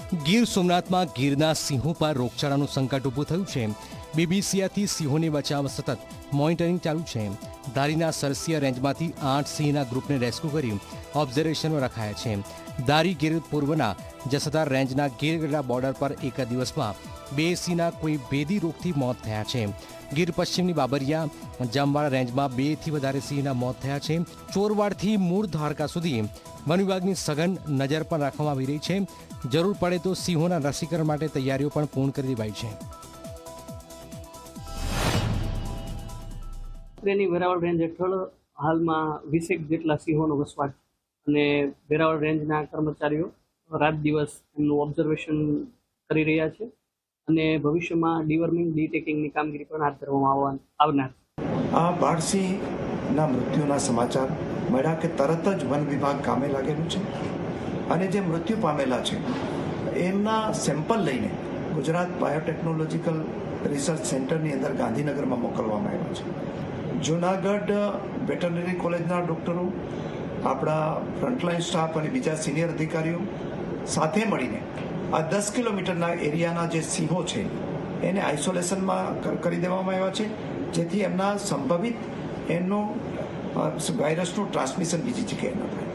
ગીર સોમનાથમાં ગીરના સિંહો પર રોગચાળાનું સંકટ ઊભું થયું છે। બીબીસીઆથી સિંહોને બચાવવા સતત મોનિટરિંગ ચાલુ છે। ધારીના સરસિયા રેન્જમાંથી 8 સિંહના ગ્રુપને રેસ્ક્યુ કરી ઓબ્ઝર્વેશનમાં રખાયા છે। ધારી ગીર પૂર્વના જસદા રેન્જના ગીરગઢડા બોર્ડર પર એક દિવસમાં 2 સિંહના કોઈ ભેદી રોગથી મોત થયા છે। ગીર પશ્ચિમની બાબરિયા જામવાડા રેન્જમાં 2 થી વધારે સિંહના મોત થયા છે। ચોરવાડથી મૂળ દ્વારકા સુધી વન વિભાગની સઘન નજર પણ રાખવામાં આવી રહી છે। જરૂર પડે તો સિંહોના રસીકરણ માટે તૈયારીઓ પણ પૂર્ણ કરી દેવાઈ છે। વેરાવળ રેન્જ હેઠળ હાલમાં 20 જેટલા સિંહોનો વસવાટ અને વેરાવળ રેન્જના કર્મચારીઓ રાત દિવસ એમનું ઓબ્ઝર્વેશન કરી રહ્યા છે અને ભવિષ્યમાં ડીવર્મિંગ ડીટેકિંગની કામગીરી પણ હાથ ધરવામાં આવનાર। આ બાળસિંહના મૃત્યુના સમાચાર મળ્યા કે તરત જ વન વિભાગ કામે લાગેલું છે અને જે મૃત્યુ પામેલા છે એમના સેમ્પલ લઈને ગુજરાત બાયોટેકનોલોજીકલ રિસર્ચ સેન્ટરની અંદર ગાંધીનગરમાં મોકલવામાં આવ્યા છે। જૂનાગઢ વેટરનરી કોલેજના ડૉક્ટરો, આપણા ફ્રન્ટલાઇન સ્ટાફ અને બીજા સિનિયર અધિકારીઓ સાથે મળીને આ 10 કિલોમીટરના એરિયાના જે સિંહો છે એને આઇસોલેશનમાં કરી દેવામાં આવ્યા છે, જેથી એમના સંભવિત એમનો વાયરસનું ટ્રાન્સમિશન બીજી જગ્યાએ ન થાય।